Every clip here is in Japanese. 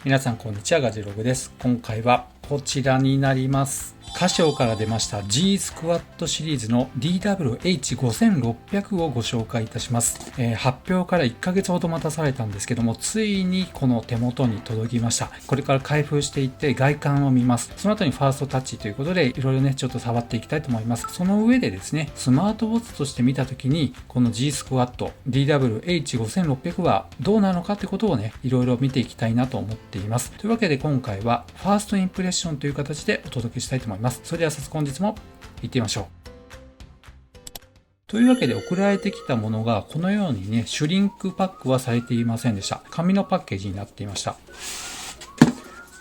皆さんこんにちは、ガジログです。今回はこちらになります。カシオから出ました G スクワットシリーズの DWH5600 をご紹介いたします。発表から1ヶ月ほど待たされたんですけども、ついにこの手元に届きました。これから開封していって外観を見ます。その後にファーストタッチということでいろいろねちょっと触っていきたいと思います。その上でですね、スマートウォッチとして見たときにこの G スクワット DWH5600 はどうなのかってことをね、いろいろ見ていきたいなと思っています。というわけで今回はファーストインプレッションという形でお届けしたいと思います。それでは早速本日も行ってみましょう。というわけで送られてきたものがこのようにね、シュリンクパックはされていませんでした。紙のパッケージになっていました。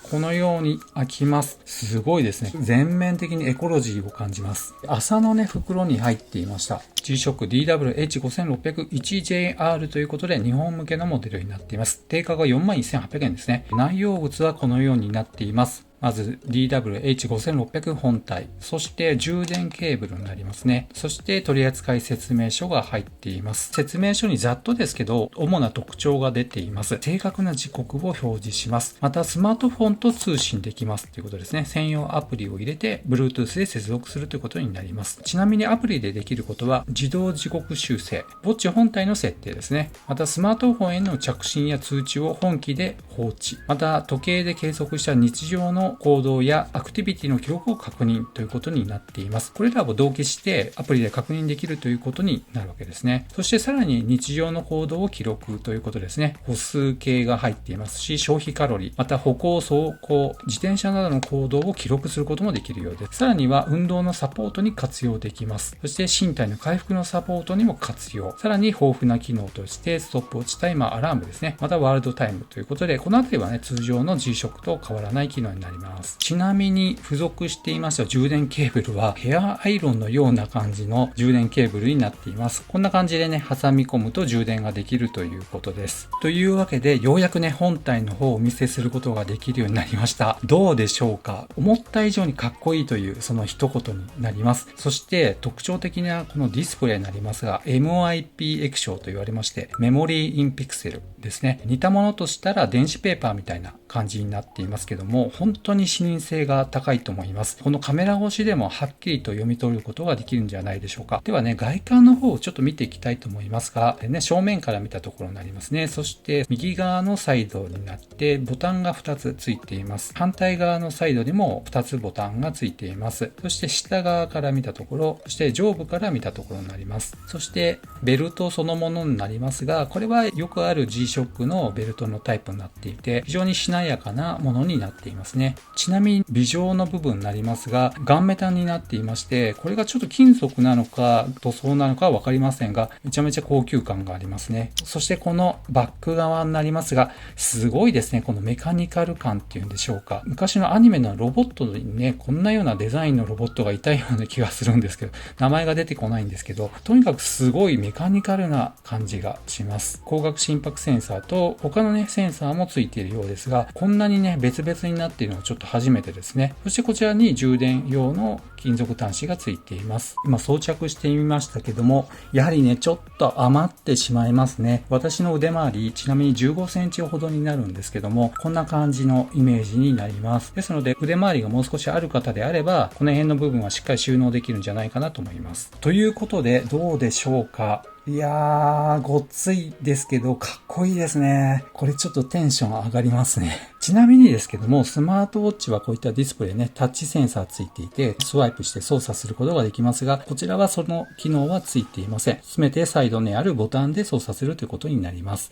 このように開きます。すごいですね。全面的にエコロジーを感じます。麻のね、袋に入っていました。G-SHOCK DWH5601JR ということで日本向けのモデルになっています。定価が 41,800 円ですね。内容物はこのようになっています。まず DWH5600 本体、そして充電ケーブルになりますね。そして取扱説明書が入っています。説明書にざっとですけど、主な特徴が出ています。正確な時刻を表示します。またスマートフォンと通信できますということですね。専用アプリを入れて Bluetooth で接続するということになります。ちなみにアプリでできることは自動時刻修正、ウォッチ本体の設定ですね。またスマートフォンへの着信や通知を本機で放置。また時計で計測した日常の行動やアクティビティの記録を確認ということになっています。これらを同期してアプリで確認できるということになるわけですね。そしてさらに日常の行動を記録ということですね。歩数計が入っていますし、消費カロリー、また歩行、走行、自転車などの行動を記録することもできるようです。さらには運動のサポートに活用できます。そして身体の回復のサポートにも活用。さらに豊富な機能としてストップウォッチタイマー、アラームですね。またワールドタイムということで、このあたりはね、通常の G-SHOCK と変わらない機能になります。ちなみに付属していました充電ケーブルはヘアアイロンのような感じの充電ケーブルになっています。こんな感じでね、挟み込むと充電ができるということです。というわけで、ようやくね、本体の方をお見せすることができるようになりました。どうでしょうか？思った以上にかっこいいというその一言になります。そして特徴的なこのディスプレイになりますが、MIP 液晶と言われまして、メモリーインピクセルですね。似たものとしたら電子ペーパーみたいな感じになっていますけども、本当に視認性が高いと思います。このカメラ越しでもはっきりと読み取ることができるんじゃないでしょうか。ではね、外観の方をちょっと見ていきたいと思いますが、正面から見たところになりますね。そして右側のサイドになってボタンが2つついています。反対側のサイドにも2つボタンがついています。そして下側から見たところ、そして上部から見たところになります。そしてベルトそのものになりますが、これはよくある G-SHOCK のベルトのタイプになっていて、非常にしなやかなものになっていますね。ちなみに微状の部分になりますが、ガンメタになっていまして、これがちょっと金属なのか塗装なのかはわかりませんが、めちゃめちゃ高級感がありますね。そしてこのバック側になりますが、すごいですね。このメカニカル感っていうんでしょうか。昔のアニメのロボットにね、こんなようなデザインのロボットがいたような気がするんですけど、名前が出てこないんですけど、とにかくすごいメカニカルな感じがします。光学心拍センサーと他のね、センサーもついているようですが、こんなにね、別々になっているのはちょっと初めてですね。そしてこちらに充電用の金属端子がついています。今装着してみましたけども、やはりね、ちょっと余ってしまいますね。私の腕周り、ちなみに15センチほどになるんですけども、こんな感じのイメージになります。ですので、腕周りがもう少しある方であれば、この辺の部分はしっかり収納できるんじゃないかなと思います。ということで、どうでしょうか？いやー、ごっついですけど、かっこいいですね。これちょっとテンション上がりますね。ちなみにですけども、スマートウォッチはこういったディスプレイね、タッチセンサーついていて、スワイプして操作することができますが、こちらはその機能はついていません。すべてサイドにあるボタンで操作するということになります。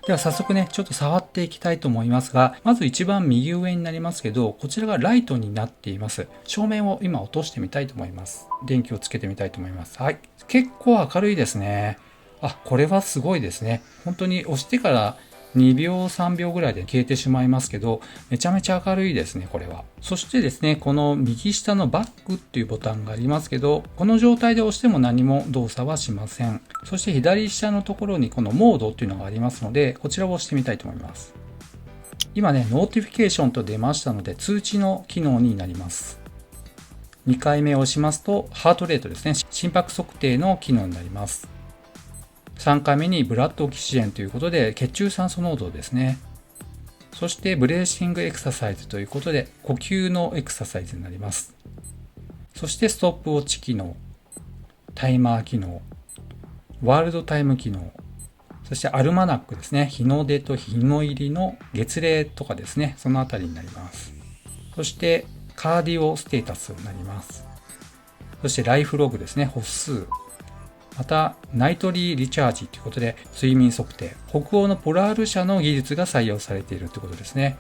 では早速ね、ちょっと触っていきたいと思いますが、まず一番右上になりますけど、こちらがライトになっています。照明を今落としてみたいと思います。電気をつけてみたいと思います。はい。結構明るいですね。あ、これはすごいですね。本当に押してから2秒3秒ぐらいで消えてしまいますけど、めちゃめちゃ明るいですね、これは。そしてですね、この右下のバックっていうボタンがありますけど、この状態で押しても何も動作はしません。そして左下のところにこのモードっていうのがありますので、こちらを押してみたいと思います。今ね、ノーティフィケーションと出ましたので、通知の機能になります。2回目を押しますと、ハートレートですね、心拍測定の機能になります。3回目にブラッドオキシジェンということで血中酸素濃度ですね。そしてブレーシングエクササイズということで呼吸のエクササイズになります。そしてストップウォッチ機能、タイマー機能、ワールドタイム機能、そしてアルマナックですね。日の出と日の入りの月齢とかですね。そのあたりになります。そしてカーディオステータスになります。そしてライフログですね。歩数。またナイトリーリチャージということで睡眠測定。北欧のポラール社の技術が採用されているということですね。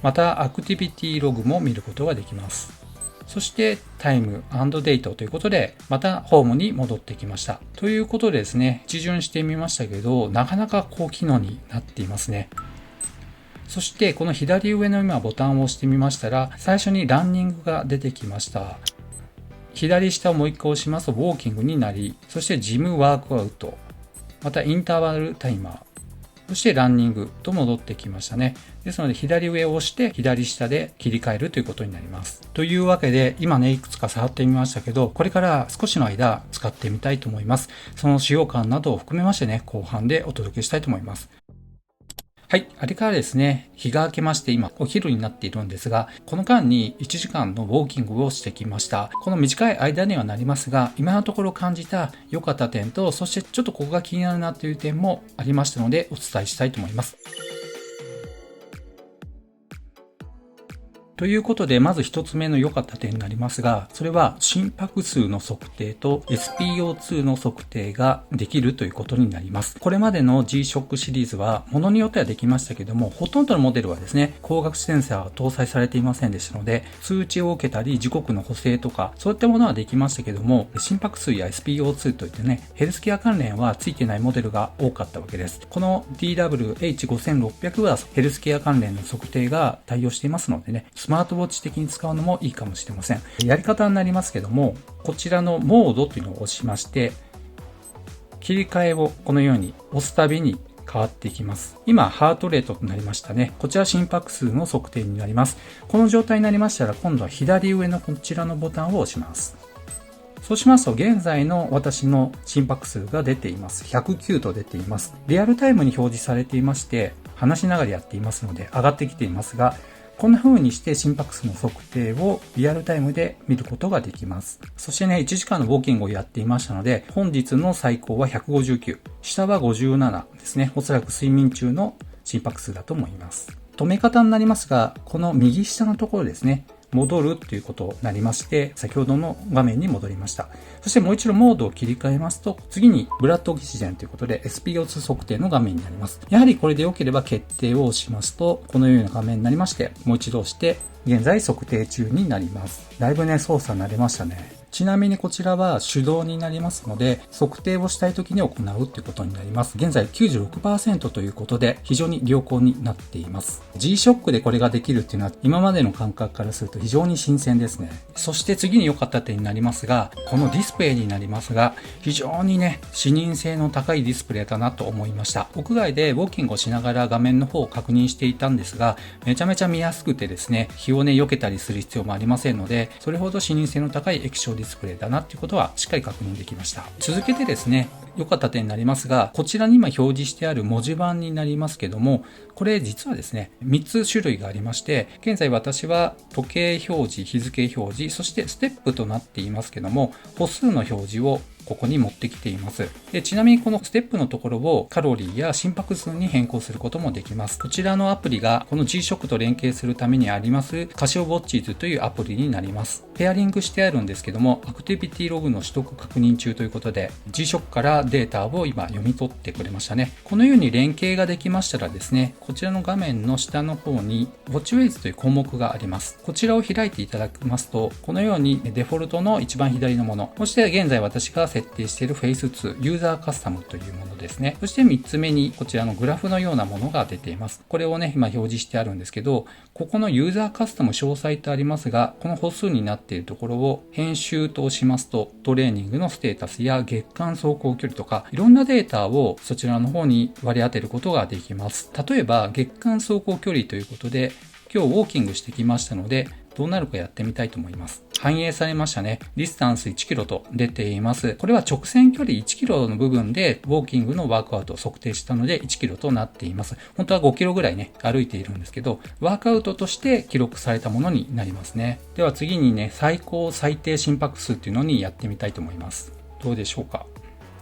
またアクティビティログも見ることができます。そしてタイム&デートということで、またホームに戻ってきました。ということでですね、一巡してみましたけど、なかなか高機能になっていますね。そしてこの左上の今ボタンを押してみましたら、最初にランニングが出てきました。左下をもう一回押しますとウォーキングになり、そしてジムワークアウト、またインターバルタイマー、そしてランニングと戻ってきましたね。ですので左上を押して左下で切り替えるということになります。というわけで今ねいくつか触ってみましたけど、これから少しの間使ってみたいと思います。その使用感などを含めましてね、後半でお届けしたいと思います。はい。あれからですね、日が明けまして今お昼になっているんですが、この間に1時間のウォーキングをしてきました。この短い間にはなりますが、今のところ感じた良かった点と、そしてちょっとここが気になるなという点もありましたのでお伝えしたいと思います。ということで、まず一つ目の良かった点になりますが、それは心拍数の測定と SpO2 の測定ができるということになります。これまでの G-SHOCK シリーズは、ものによってはできましたけども、ほとんどのモデルはですね、光学センサーが搭載されていませんでしたので、数値を受けたり、時刻の補正とか、そういったものはできましたけども、心拍数や SpO2 といってね、ヘルスケア関連はついてないモデルが多かったわけです。この DWH5600 はヘルスケア関連の測定が対応していますのでね、スマートウォッチ的に使うのもいいかもしれません。やり方になりますけども、こちらのモードというのを押しまして、切り替えをこのように押すたびに変わっていきます。今、ハートレートとなりましたね。こちら心拍数の測定になります。この状態になりましたら、今度は左上のこちらのボタンを押します。そうしますと、現在の私の心拍数が出ています。109と出ています。リアルタイムに表示されていまして、話しながらやっていますので上がってきていますが、こんな風にして心拍数の測定をリアルタイムで見ることができます。そしてね、1時間のウォーキングをやっていましたので、本日の最高は159、下は57ですね。おそらく睡眠中の心拍数だと思います。止め方になりますが、この右下のところですね。戻るということになりまして、先ほどの画面に戻りました。そしてもう一度モードを切り替えますと、次にブラッドオキシジェンということで SpO2 測定の画面になります。やはりこれで良ければ決定を押しますと、このような画面になりまして、もう一度押して、現在測定中になります。だいぶね、操作慣れましたね。ちなみにこちらは手動になりますので、測定をしたい時に行うということになります。現在 96% ということで非常に良好になっています。G-SHOCK でこれができるっていうのは今までの感覚からすると非常に新鮮ですね。そして次に良かった点になりますが、このディスプレイになりますが、非常にね、視認性の高いディスプレイだなと思いました。屋外でウォーキングをしながら画面の方を確認していたんですが、めちゃめちゃ見やすくてですね、日をね、避けたりする必要もありませんので、それほど視認性の高い液晶ディスプレイだなっていうことはしっかり確認できました。続けてですね、良かった点になりますが、こちらに今表示してある文字盤になりますけども、これ実はですね、3つ種類がありまして、現在私は時計表示、日付表示、そしてステップとなっていますけども、歩数の表示をここに持ってきています。で、ちなみにこのステップのところをカロリーや心拍数に変更することもできます。こちらのアプリがこの G-SHOCK と連携するためにありますカシオウォッチーズというアプリになります。ペアリングしてあるんですけども、アクティビティログの取得確認中ということで G-SHOCK からデータを今読み取ってくれましたね。このように連携ができましたらですね、こちらの画面の下の方に WatchWays という項目があります。こちらを開いていただきますと、このようにデフォルトの一番左のもの、そして現在私が設定している Face2 ユーザーカスタムというものですね。そして3つ目にこちらのグラフのようなものが出ています。これをね、今表示してあるんですけど、ここのユーザーカスタム詳細とありますが、この歩数になっているところを編集と押しますと、トレーニングのステータスや月間走行距離とか、いろんなデータをそちらの方に割り当てることができます。例えば、月間走行距離ということで、今日ウォーキングしてきましたので、どうなるかやってみたいと思います。反映されましたね。ディスタンス1キロと出ています。これは直線距離1キロの部分でウォーキングのワークアウトを測定したので1キロとなっています。本当は5キロぐらいね、歩いているんですけど、ワークアウトとして記録されたものになりますね。では次にね、最高最低心拍数っていうのにやってみたいと思います。どうでしょうか。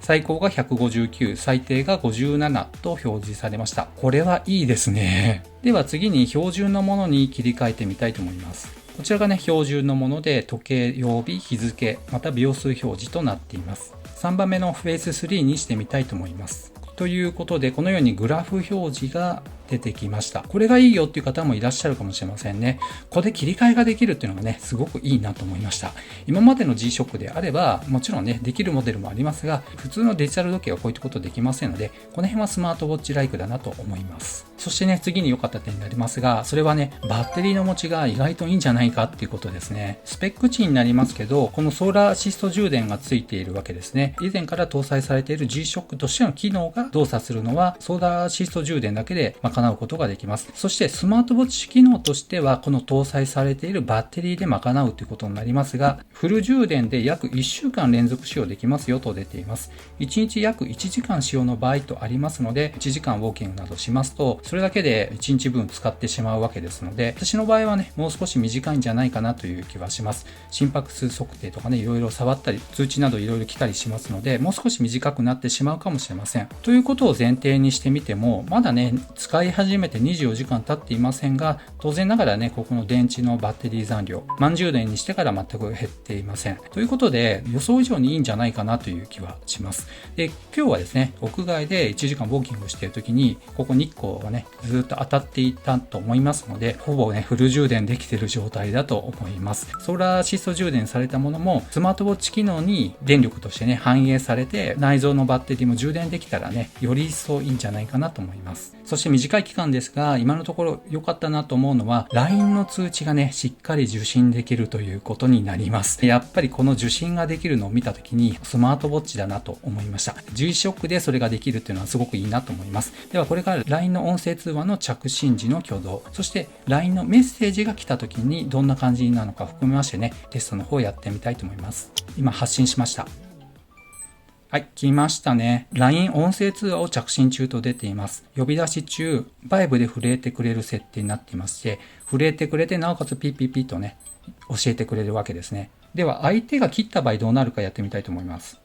最高が159、最低が57と表示されました。これはいいですね。では次に標準のものに切り替えてみたいと思います。こちらがね、標準のもので時計曜日、日付、また秒数表示となっています。3番目のフェース3にしてみたいと思います。ということで、このようにグラフ表示が出てきました。これがいいよっていう方もいらっしゃるかもしれませんね。ここで切り替えができるっていうのがね、すごくいいなと思いました。今までの G-SHOCK であれば、もちろんね、できるモデルもありますが、普通のデジタル時計はこういったことできませんので、この辺はスマートウォッチライクだなと思います。そしてね、次に良かった点になりますが、それはね、バッテリーの持ちが意外といいんじゃないかっていうことですね。スペック値になりますけど、このソーラーアシスト充電がついているわけですね。以前から搭載されている G-SHOCK としての機能が動作するのは、ソーラーアシスト充電だけで賄うことができます。そしてスマートウォッチ機能としては、この搭載されているバッテリーで賄うということになりますが、フル充電で約1週間連続使用できますよと出ています。1日約1時間使用の場合とありますので、1時間ウォーキングなどしますと、それだけで1日分使ってしまうわけですので、私の場合はね、もう少し短いんじゃないかなという気はします。心拍数測定とかね、いろいろ触ったり、通知などいろいろ来たりしますので、もう少し短くなってしまうかもしれません。ということを前提にしてみても、まだね、使い始めて24時間経っていませんが、当然ながらね、ここの電池のバッテリー残量、満充電にしてから全く減っていません。ということで、予想以上にいいんじゃないかなという気はします。で、今日はですね、屋外で1時間ウォーキングしている時に、ここ日光がね、ずっと当たっていたと思いますので、ほぼね、フル充電できている状態だと思います。ソーラーアシスト充電されたものも、スマートウォッチ機能に電力としてね、反映されて、内蔵のバッテリーも充電できたらね、より一層いいんじゃないかなと思います。そして短い期間ですが、今のところ良かったなと思うのは、LINE の通知がね、しっかり受信できるということになります。やっぱりこの受信ができるのを見たときに、スマートウォッチだなと思いました。G-SHOCK でそれができるっていうのはすごくいいなと思います。ではこれから LINE の音声通話の着信時の挙動、そして LINE のメッセージが来たときにどんな感じなのか含めましてね、テストの方やってみたいと思います。今発信しました。はい、来ましたね。LINE 音声通話を着信中と出ています。呼び出し中、バイブで震えてくれる設定になっていまして、震えてくれて、なおかつピッピッピッとね、教えてくれるわけですね。では、相手が切った場合どうなるかやってみたいと思います。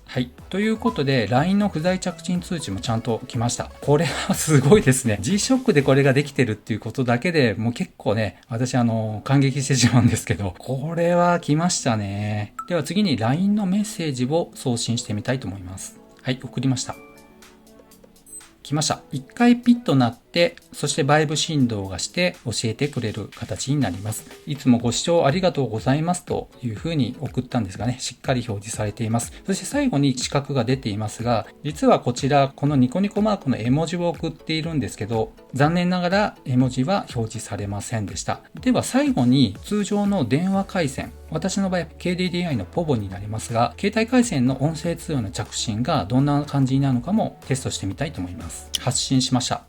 はい。ということで、LINE の不在着信通知もちゃんと来ました。これはすごいですね。G-SHOCK でこれができてるっていうことだけでもう結構ね、私感激してしまうんですけど、これは来ましたね。では次に LINE のメッセージを送信してみたいと思います。はい、送りました。来ました。一回ピッとなって、そしてバイブ振動がして教えてくれる形になります。いつもご視聴ありがとうございますというふうに送ったんですがね、しっかり表示されています。そして最後に四角が出ていますが、実はこちら、このニコニコマークの絵文字を送っているんですけど、残念ながら絵文字は表示されませんでした。では最後に通常の電話回線、私の場合 KDDI の POVO になりますが、携帯回線の音声通話の着信がどんな感じになるのかもテストしてみたいと思います。発信しました。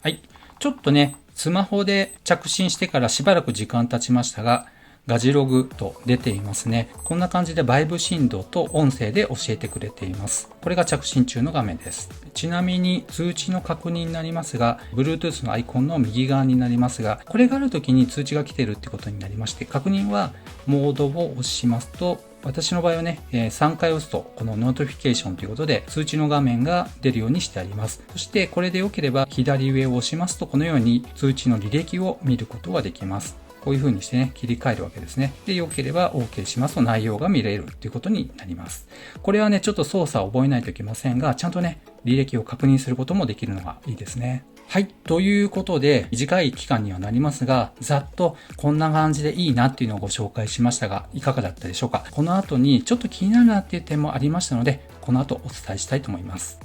はい。ちょっとね、スマホで着信してからしばらく時間経ちましたが、ガジログと出ていますね。こんな感じでバイブ振動と音声で教えてくれています。これが着信中の画面です。ちなみに通知の確認になりますが、Bluetooth のアイコンの右側になりますが、これがある時に通知が来てるってことになりまして、確認はモードを押しますと、私の場合はね、3回押すと、このノートフィケーションということで、通知の画面が出るようにしてあります。そして、これで良ければ、左上を押しますと、このように通知の履歴を見ることができます。こういう風にしてね、切り替えるわけですね。で、良ければ OK しますと内容が見れるということになります。これはね、ちょっと操作を覚えないといけませんが、ちゃんとね、履歴を確認することもできるのがいいですね。はい。ということで、短い期間にはなりますが、ざっとこんな感じでいいなっていうのをご紹介しましたが、いかがだったでしょうか。この後にちょっと気になるなっていう点もありましたので、この後お伝えしたいと思います。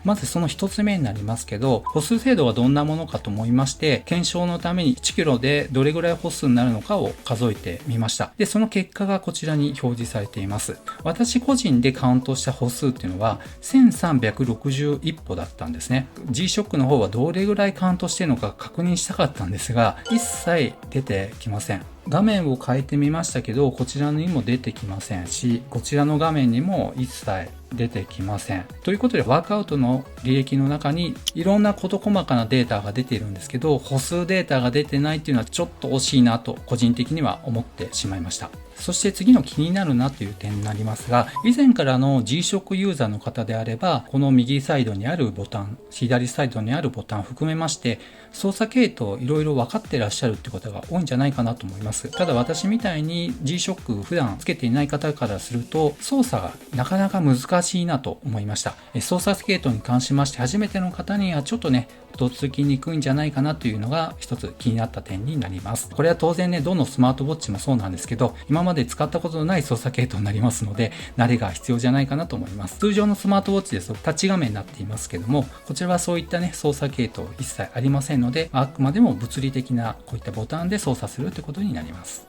まずその一つ目になりますけど、歩数精度はどんなものかと思いまして、検証のために1キロでどれぐらい歩数になるのかを数えてみました。で、その結果がこちらに表示されています。私個人でカウントした歩数っていうのは1361歩だったんですね。G-SHOCK の方はどれぐらいカウントしているのか確認したかったんですが、一切出てきません。画面を変えてみましたけど、こちらにも出てきませんし、こちらの画面にも一切出てきません。ということで、ワークアウトの履歴の中にいろんな事細かなデータが出ているんですけど、歩数データが出てないっていうのはちょっと惜しいなと個人的には思ってしまいました。そして次の気になるなという点になりますが、以前からの G-SHOCK ユーザーの方であれば、この右サイドにあるボタン、左サイドにあるボタンを含めまして、操作系統いろいろ分かってらっしゃるってことが多いんじゃないかなと思います。ただ私みたいに G-SHOCK 普段つけていない方からすると、操作がなかなか難しいなと思いました。操作系統に関しまして初めての方にはちょっとね、とっつきにくいんじゃないかなというのが一つ気になった点になります。これは当然ね、どのスマートウォッチもそうなんですけど、今まで使ったことのない操作系統になりますので、慣れが必要じゃないかなと思います。通常のスマートウォッチですとタッチ画面になっていますけども、こちらはそういったね、操作系統一切ありませんので、あくまでも物理的なこういったボタンで操作するということになります。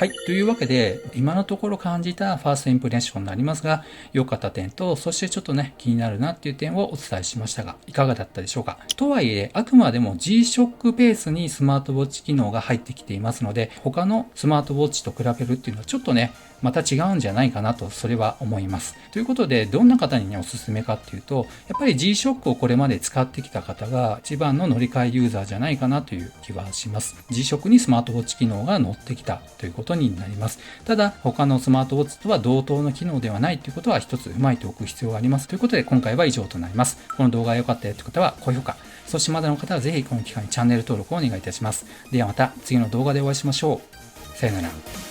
はい。というわけで、今のところ感じたファーストインプレッションになりますが、良かった点と、そしてちょっとね、気になるなっていう点をお伝えしましたが、いかがだったでしょうか。とはいえ、あくまでも G-SHOCK ベースにスマートウォッチ機能が入ってきていますので、他のスマートウォッチと比べるっていうのはちょっとね、また違うんじゃないかなと、それは思います。ということで、どんな方にね、おすすめかっていうと、やっぱり G-SHOCK をこれまで使ってきた方が一番の乗り換えユーザーじゃないかなという気はします。G-SHOCK にスマートウォッチ機能が乗ってきたということになります。ただ、他のスマートウォッチとは同等の機能ではないということは一つ踏まえておく必要があります。ということで、今回は以上となります。この動画が良かったよという方は高評価、そしてまだの方はぜひこの機会にチャンネル登録をお願いいたします。ではまた次の動画でお会いしましょう。さよなら。